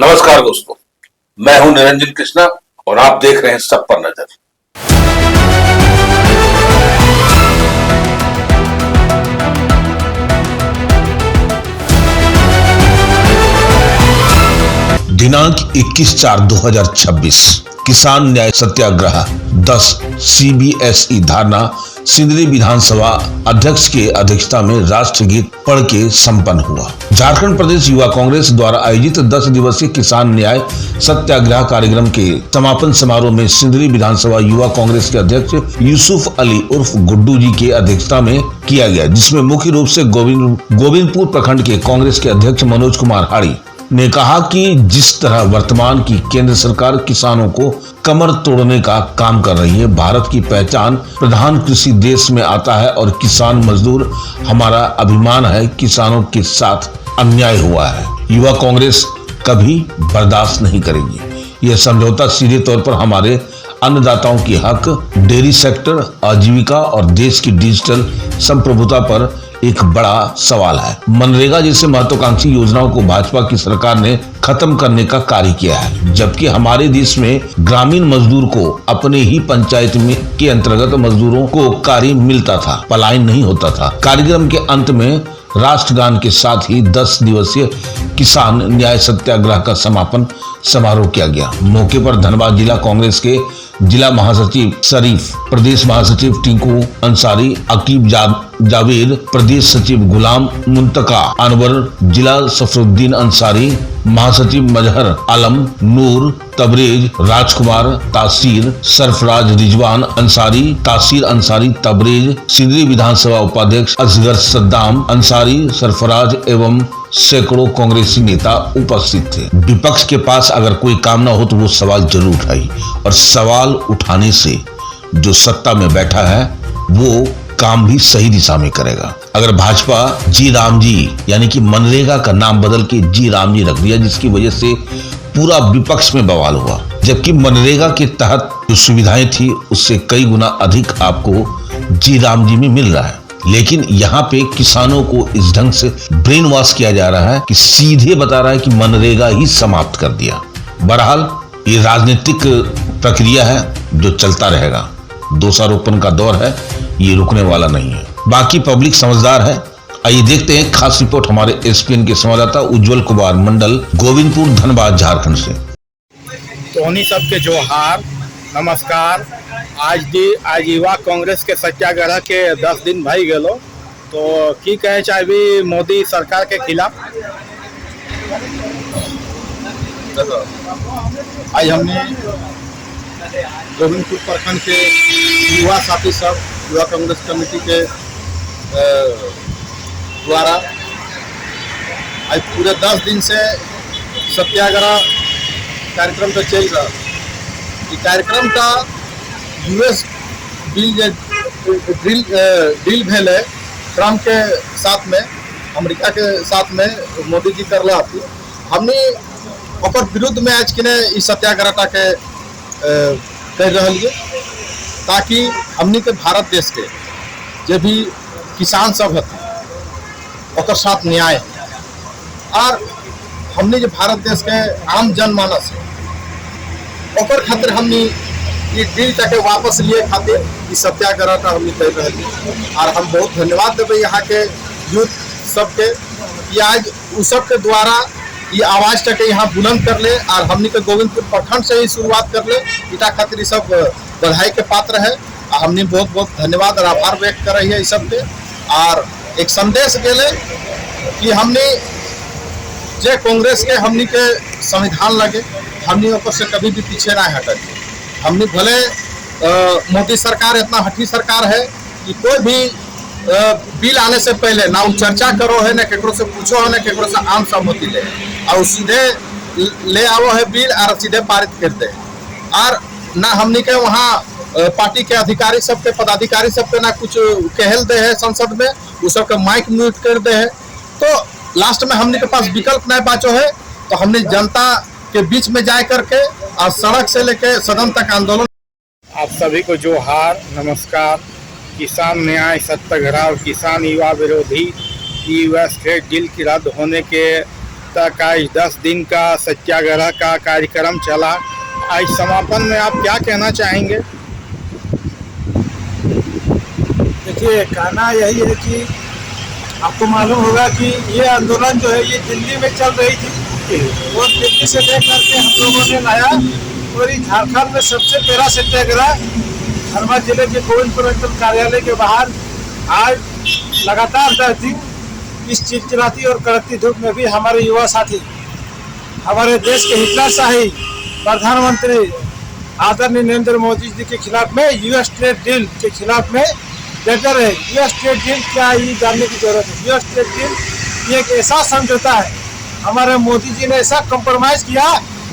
नमस्कार दोस्तों, मैं हूं निरंजन कृष्णा और आप देख रहे हैं सब पर नजर। दिनांक 21/4/2026 किसान न्याय सत्याग्रह 10 CBSE धारणा सिंदरी विधानसभा अध्यक्ष के अध्यक्षता में राष्ट्रगीत पढ़ के संपन्न हुआ। झारखंड प्रदेश युवा कांग्रेस द्वारा आयोजित 10 दिवसीय किसान न्याय सत्याग्रह कार्यक्रम के समापन समारोह में सिंदरी विधानसभा युवा कांग्रेस के अध्यक्ष यूसुफ अली उर्फ गुड्डू जी के अध्यक्षता में किया गया, जिसमें मुख्य रूप से गोविंदपुर प्रखंड के कांग्रेस के अध्यक्ष मनोज कुमार हाड़ी ने कहा कि जिस तरह वर्तमान की केंद्र सरकार किसानों को कमर तोड़ने का काम कर रही है, भारत की पहचान प्रधान कृषि देश में आता है और किसान मजदूर हमारा अभिमान है। किसानों के साथ अन्याय हुआ है, युवा कांग्रेस कभी बर्दाश्त नहीं करेगी। यह समझौता सीधे तौर पर हमारे अन्नदाताओं की हक, डेयरी सेक्टर, आजीविका और देश की डिजिटल संप्रभुता पर एक बड़ा सवाल है। मनरेगा जैसे महत्वाकांक्षी योजनाओं को भाजपा की सरकार ने खत्म करने का कार्य किया है, जबकि हमारे देश में ग्रामीण मजदूर को अपने ही पंचायत में के अंतर्गत मजदूरों को कार्य मिलता था, पलायन नहीं होता था। कार्यक्रम के अंत में राष्ट्रगान के साथ ही 10 दिवसीय किसान न्याय सत्याग्रह का समापन समारोह किया गया। मौके पर धनबाद जिला कांग्रेस के जिला महासचिव शरीफ, प्रदेश महासचिव टिंकू अंसारी, अकीब जावेद, प्रदेश सचिव गुलाम मुंतका अनवर, जिला सफरुद्दीन अंसारी, महासचिव मजहर आलम, नूर तबरेज, राजकुमार, तासीर, सरफराज, रिजवान अंसारी, तासीर अंसारी, तबरेज, सिंदरी विधानसभा उपाध्यक्ष असगर सद्दाम अंसारी, सरफराज एवं सैकड़ों कांग्रेसी नेता उपस्थित थे। विपक्ष के पास अगर कोई काम न हो तो वो सवाल जरूर उठाई, और सवाल उठाने से जो सत्ता में बैठा है वो काम भी सही दिशा में करेगा। अगर भाजपा जी राम जी यानी कि मनरेगा का नाम बदल के जी राम जी रख दिया, जिसकी वजह से पूरा विपक्ष में बवाल हुआ, जबकि मनरेगा के तहत जो सुविधाएं थी उससे कई गुना अधिक आपको जी राम जी में मिल रहा है। लेकिन यहाँ पे किसानों को इस ढंग से ब्रेन वॉश किया जा रहा है कि सीधे बता रहा है कि मनरेगा ही समाप्त कर दिया। बहरहाल ये राजनीतिक प्रक्रिया है जो चलता रहेगा, दोषारोपण का दौर है, ये रुकने वाला नहीं है। बाकी पब्लिक समझदार है। आइए देखते हैं खास रिपोर्ट हमारे SPN के संवाददाता उज्जवल कुमार मंडल, गोविंदपुर, धनबाद, झारखंड से। तो उन्हीं सबके जोहार, नमस्कार। आज युवा कांग्रेस के सत्याग्रह के 10 दिन भई गलो, तो की कहे चाहे मोदी सरकार के खिलाफ आज हमने गोविंदपुर प्रखंड के युवा साथी सब युवा कांग्रेस कमेटी के द्वारा आज पूरे 10 दिन से सत्याग्रह कार्यक्रम तो चल रहा। ये कार्यक्रम का US डील भेल है ट्रम्प के साथ में, अमेरिका के साथ में मोदी जी कर रहा थी। हमने ओकर विरुद्ध में आज के इस सत्याग्रह के कर रही है, ताकि हमने के भारत देश के जो भी किसान सब है ओकर साथ न्याय है, और हमने जो भारत देश के आम जनमानस है ओकर खातिर हमने ये डील तक वापस लिए खातिर इस सत्याग्रह का हमने कर रही है। और हम बहुत धन्यवाद देवे यहाँ के यूथ सबके, ये आज उस सब के द्वारा ये आवाज तक यहाँ बुलंद कर ले, और हमने के गोविंदपुर प्रखंड से ही शुरुआत कर ले। इटा खातिर ये सब बधाई के पात्र है, और हमने बहुत बहुत धन्यवाद और आभार व्यक्त कर रही है इस सब पे। और एक संदेश गेले कि हमने जे कांग्रेस के हमने के संविधान लगे, हमने ऊपर से कभी भी पीछे ना हटे। हमने भले मोदी सरकार इतना हठी सरकार है कि कोई भी बिल आने से पहले ना वो चर्चा करो है, ना केकरो से पूछो है, ना केकरो से आम सहमति ले, और सीधे ले आओ है बिल और सीधे पारित करते हैं। और ना हमने के वहाँ पार्टी के अधिकारी सबके, पदाधिकारी सबके ना कुछ कहल दे है संसद में, वो सबके माइक म्यूट कर दे है। तो लास्ट में हमने के पास विकल्प नहीं बाचो है, तो हमने जनता के बीच में जाए करके और सड़क से लेके सदन तक आंदोलन। आप सभी को जोहार, नमस्कार। किसान न्याय सत्याग्रह और किसान युवा विरोधी US ट्रेड डील की रद्द होने के सप्ताह का इस 10 दिन का सत्याग्रह का कार्यक्रम चला। आज समापन में आप क्या कहना चाहेंगे? देखिए, कहना यही है कि आपको मालूम होगा कि ये आंदोलन जो है ये दिल्ली में चल रही थी और दिल्ली से लेकर के हम लोगों ने लाया और ये झारखंड में सबसे पहला सत्याग्रह धर्मा जिले के गोविंदपुर अंचल कार्यालय के बाहर आज लगातार 10 दिन इस चिलचिलाती और कड़कती धूप में भी हमारे युवा साथी हमारे देश के हिटलरशाही प्रधानमंत्री आदरणीय नरेंद्र मोदी जी के खिलाफ में यूएस ट्रेड डील के खिलाफ में डटे रहे। यूएस ट्रेड डील क्या है ये जानने की जरूरत है। यूएस ट्रेड डील ये एक ऐसा समझौता है, हमारे मोदी जी ने ऐसा कॉम्प्रोमाइज किया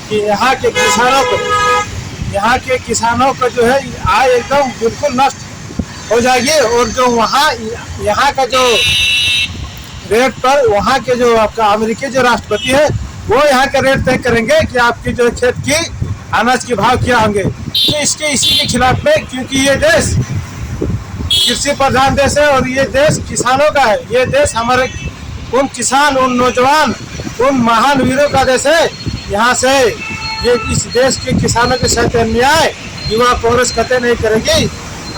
कि यहाँ के किसानों का जो है आय एकदम बिल्कुल नष्ट हो जाएगी और जो यहाँ का जो रेट पर वहाँ के जो आपका अमेरिकी जो राष्ट्रपति है वो यहाँ का रेट तय करेंगे कि आपकी जो खेत की अनाज के भाव क्या होंगे। तो इसी के खिलाफ में, क्योंकि ये देश कृषि प्रधान देश है और ये देश किसानों का है। ये देश हमारे उन किसान, उन नौजवान, उन महान वीरों का देश है। यहाँ से ये इस देश के किसानों के साथ अन्याय युवा कांग्रेस कतई नहीं करेगी।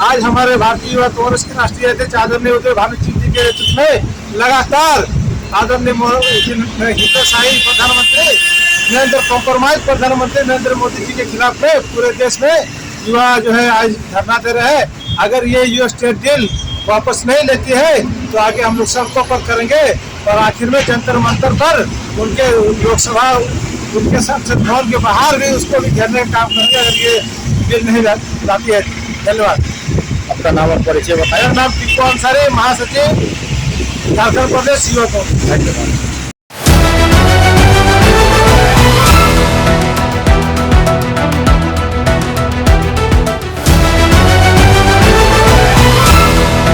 आज हमारे भारतीय युवा कांग्रेस के राष्ट्रीय अध्यक्ष आदरणीय उदय भानु सिंह जी के नेतृत्व में लगातार आदरणीय हितशाही प्रधानमंत्री नरेंद्र मोदी जी के खिलाफ में पूरे देश में युवा जो है आज धरना दे रहे हैं। अगर ये यूएस ट्रेड डील वापस नहीं लेती है तो आगे हम लोग सड़कों पर करेंगे और आखिर में जंतर मंतर पर उनके लोकसभा, उनके संसद भवन के बाहर भी उसको भी घेरने का काम करेंगे अगर ये बिल नहीं लाती है। धन्यवाद। आपका नाम और परिचय बताएं। मेरा नाम टिक्कू अंसारी, महासचिव झारखंड प्रदेश युवा कांग्रेस। धन्यवाद।